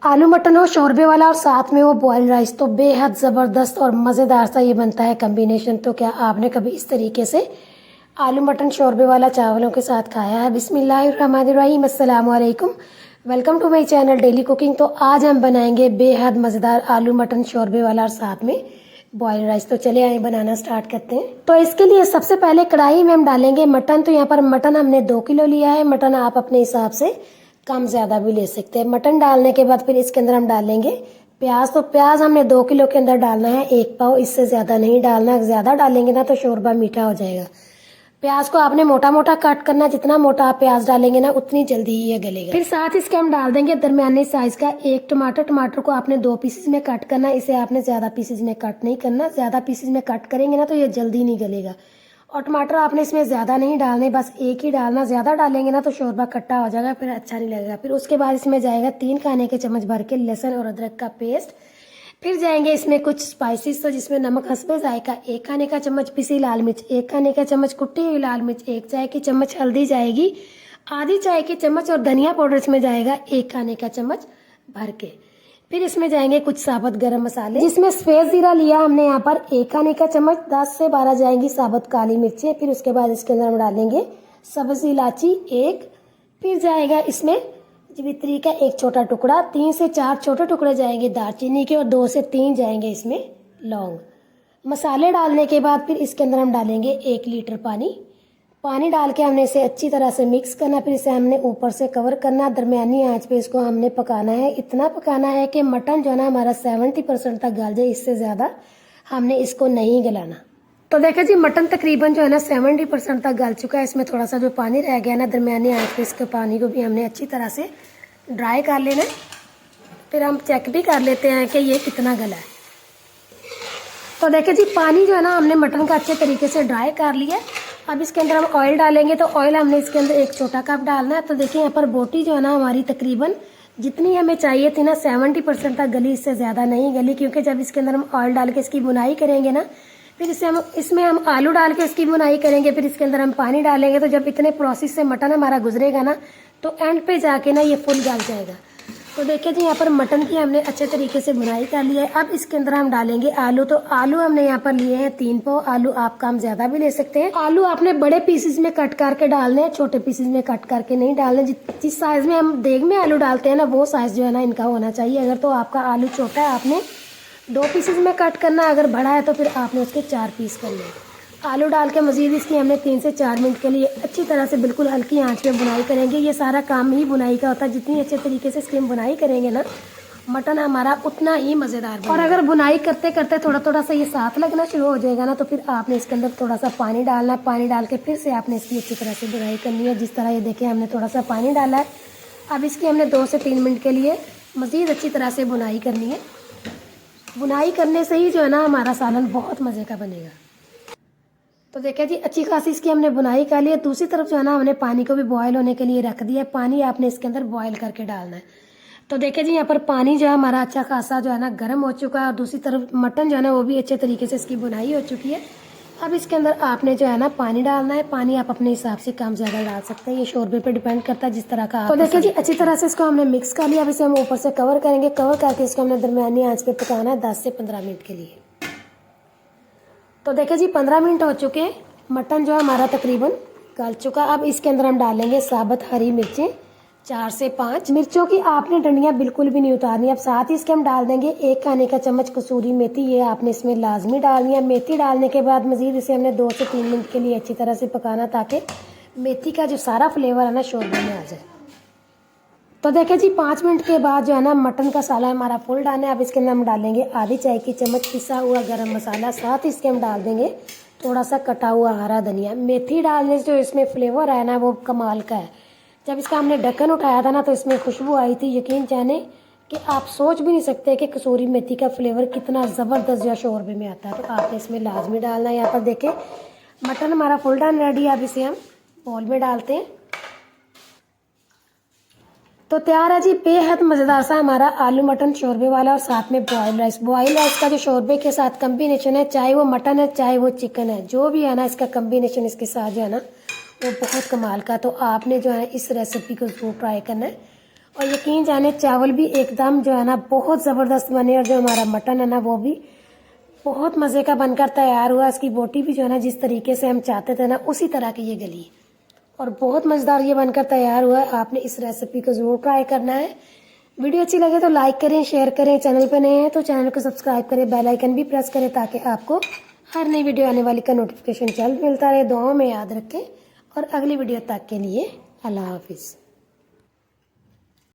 आलू मटन हो शोरबे वाला और साथ में वो बॉयल राइस तो बेहद ज़बरदस्त और मज़ेदार सा ये बनता है कम्बिनेशन। तो क्या आपने कभी इस तरीके से आलू मटन शोरबे वाला चावलों के साथ खाया है? बिस्मिल्लाहिर्रहमानिर्रहीम, अस्सलाम वालेकुम, welcome to my channel daily cooking. तो आज हम बनाएंगे बेहद मज़ेदार आलू मटन शोरबे वाला और साथ में बॉयल राइस। तो चले आए बनाना स्टार्ट करते हैं। तो इसके लिए सबसे पहले कढ़ाई में हम डालेंगे मटन। तो यहाँ पर मटन हमने 2 किलो लिया है। मटन आप अपने हिसाब से कम ज़्यादा भी ले सकते हैं। मटन डालने के बाद फिर इसके अंदर हम डालेंगे प्याज। तो प्याज हमने 2 किलो के अंदर डालना है, 1 पाव, इससे ज़्यादा नहीं डालना। ज़्यादा डालेंगे ना तो शोरबा मीठा हो जाएगा। प्याज को आपने मोटा मोटा काट करना, जितना मोटा आप प्याज डालेंगे ना उतनी जल्दी ही ये गलेगा। फिर साथ इसके हम डाल देंगे दरमियाने साइज का 1 टमाटर। टमाटर को आपने 2 पीसेज में कट करना, इसे आपने ज़्यादा पीसेज में कट नहीं करना। ज़्यादा पीसेज में कट करेंगे ना तो ये जल्दी नहीं गलेगा। और टमाटर आपने इसमें ज़्यादा नहीं डालने, बस एक ही डालना। ज़्यादा डालेंगे ना तो शोरबा खट्टा हो जाएगा, फिर अच्छा नहीं लगेगा। फिर उसके बाद इसमें जाएगा 3 खाने के चम्मच भर के लहसुन और अदरक का पेस्ट। फिर जाएंगे इसमें कुछ स्पाइसेस, तो जिसमें नमक हस्बे जायका, 1 खाने का चम्मच पिसी लाल मिर्च, 1 खाने का चम्मच कुटी हुई लाल मिर्च, 1 चाय की चम्मच हल्दी जाएगी, आधी चाय की चम्मच और धनिया पाउडर इसमें जाएगा 1 खाने का चम्मच भर के। फिर इसमें जाएंगे कुछ साबुत गरम मसाले, जिसमें सफेद जीरा लिया हमने यहाँ पर 1 खाने का चम्मच, 10 से 12 जाएंगी साबुत काली मिर्चें। फिर उसके बाद इसके अंदर हम डालेंगे सब्ज़ इलायची 1। फिर जाएगा इसमें जवित्री का 1 छोटा टुकड़ा, 3 से 4 छोटे टुकड़े जाएंगे दालचीनी के और 2 से 3 जाएंगे इसमें लौंग। मसाले डालने के बाद फिर इसके अंदर हम डालेंगे 1 लीटर पानी। पानी डाल के हमने इसे अच्छी तरह से मिक्स करना। फिर इसे हमने ऊपर से कवर करना, दरमियानी आंच पे इसको हमने पकाना है। इतना पकाना है कि मटन जो है ना हमारा 70% तक गल जाए, इससे ज़्यादा हमने इसको नहीं गलाना। तो देखिए जी, मटन तकरीबन जो है ना 70% तक गल चुका है। इसमें थोड़ा सा जो पानी रह गया ना, दरमियानी आंच पे इसके पानी को भी हमने अच्छी तरह से ड्राई कर लेना है। फिर हम चेक भी कर लेते हैं कि ये कितना गला है। तो देखिए जी, पानी जो है ना हमने मटन का अच्छे तरीके से ड्राई कर लिया है। अब इसके अंदर हम ऑयल डालेंगे। तो ऑयल हमने इसके अंदर 1 छोटा कप डालना है। तो देखिए यहाँ पर बोटी जो है ना हमारी तकरीबन जितनी हमें चाहिए थी ना 70% तक गली, इससे ज़्यादा नहीं गली। क्योंकि जब इसके अंदर हम ऑयल डाल के इसकी बुनाई करेंगे ना, फिर इसमें हम आलू डाल के इसकी बुनाई करेंगे, फिर इसके अंदर हम पानी डालेंगे। तो जब इतने प्रोसेस से मटन हमारा गुजरेगा ना तो एंड पे जाके ना ये फुल गल जाएगा। तो देखिए जी, यहाँ पर मटन की हमने अच्छे तरीके से बुनाई कर लिया है। अब इसके अंदर हम डालेंगे आलू। तो आलू हमने यहाँ पर लिए हैं 3 पाव। आलू आप काम ज़्यादा भी ले सकते हैं। आलू आपने बड़े पीसेस में कट करके डालने हैं, छोटे पीसेस में कट करके नहीं डालने। जिस साइज़ में हम देग में आलू डालते हैं ना वो साइज़ जो है ना इनका होना चाहिए। अगर तो आपका आलू छोटा है आपने 2 पीसेस में कट करना, अगर बड़ा है तो फिर आपने उसके 4 पीस करने हैं। आलू डाल के मज़ीद इसकी हमने 3 से 4 मिनट के लिए अच्छी तरह से बिल्कुल हल्की आंच में बुनाई करेंगे। ये सारा काम ही बुनाई का होता है। जितनी अच्छे तरीके से इसकी हम बुनाई करेंगे ना मटन हमारा उतना ही मज़ेदार बनेगा। और अगर बुनाई करते करते थोड़ा थोड़ा सा ये साथ लगना शुरू हो जाएगा ना तो फिर आपने इसके अंदर थोड़ा सा पानी डालना है। पानी डाल के फिर से आपने इसकी अच्छी तरह से बुनाई करनी है। जिस तरह ये देखें हमने थोड़ा सा पानी डाला है। अब इसकी हमने 2 से 3 मिनट के लिए मज़ीद अच्छी तरह से बुनाई करनी है। बुनाई करने से ही जो है ना हमारा सालन बहुत मज़े का बनेगा। तो देखिए जी, अच्छी खासी इसकी हमने बुनाई कर ली है। दूसरी तरफ जो है ना हमने पानी को भी बॉयल होने के लिए रख दिया है। पानी आपने इसके अंदर बॉयल करके डालना है। तो देखिए जी, यहाँ पर पानी जो है हमारा अच्छा खासा जो है ना गर्म हो चुका है और दूसरी तरफ मटन जो है ना वो भी अच्छे तरीके से इसकी बुनाई हो चुकी है। अब इसके अंदर आपने जो है ना पानी डालना है। पानी आप अपने हिसाब से कम ज़्यादा डाल सकते हैं, ये शोरबे पे डिपेंड करता है जिस तरह का। तो देखिए जी, अच्छी तरह से इसको हमने मिक्स कर लिया। अब इसे हम ऊपर से कवर करेंगे। कवर करके इसको हमने दरमियानी आंच पे पकाना है 10 से 15 मिनट के लिए। तो देखिए जी, 15 मिनट हो चुके हैं। मटन जो है हमारा तकरीबन गल चुका। अब इसके अंदर हम डालेंगे साबुत हरी मिर्चें 4 से 5। मिर्चों की आपने डंडियाँ बिल्कुल भी नहीं उतारनी। अब साथ ही इसके हम डाल देंगे 1 खाने का चम्मच कसूरी मेथी। ये आपने इसमें लाजमी डालनी है। मेथी डालने के बाद मज़ीद इसे हमने 2 से 3 मिनट के लिए अच्छी तरह से पकाना, ताकि मेथी का जो सारा फ्लेवर है ना शोरबे में आ जाए। तो देखिए जी, 5 मिनट के बाद जो है ना मटन का साला हमारा फुल डालना है। अब इसके अंदर हम डालेंगे आधी चाय की चम्मच पिसा हुआ गरम मसाला। साथ ही इसके हम डाल देंगे थोड़ा सा कटा हुआ हरा धनिया। मेथी डालने से जो इसमें फ्लेवर है ना वो कमाल का है। जब इसका हमने ढक्कन उठाया था ना तो इसमें खुशबू आई थी। यकीन जाने कि आप सोच भी नहीं सकते कि कसूरी मेथी का फ्लेवर कितना ज़बरदस्त या शोरबे में आता है। तो आपने इसमें लाजमी डालना है। यहाँ पर देखें मटन हमारा फुल डन रेडी है। अब इसे हम बोल में डालते हैं। तो तैयार है जी बेहद मज़ेदार सा हमारा आलू मटन शोरबे वाला और साथ में बॉयल राइस। बॉयल राइस का जो शोरबे के साथ कम्बिनेशन है, चाहे वो मटन है चाहे वो चिकन है, जो भी है ना इसका कम्बिनेशन इसके साथ जो है ना वो बहुत कमाल का। तो आपने जो है इस रेसिपी को ज़रूर ट्राई करना है और यकीन जाने चावल भी एकदम जो है ना बहुत ज़बरदस्त बने और जो हमारा मटन है ना वो भी बहुत मज़े का बनकर तैयार हुआ। इसकी बोटी भी जो है ना जिस तरीके से हम चाहते थे ना उसी तरह की ये गली और बहुत मज़ेदार ये बनकर तैयार हुआ है। आपने इस रेसिपी को ज़रूर ट्राई करना है। वीडियो अच्छी लगे तो लाइक करें, शेयर करें। चैनल पे नए हैं तो चैनल को सब्सक्राइब करें, बेल आइकन भी प्रेस करें ताकि आपको हर नई वीडियो आने वाली का नोटिफिकेशन जल्द मिलता रहे। दुआओं में याद रखें और अगली वीडियो तक के लिए अल्लाह हाफिज़।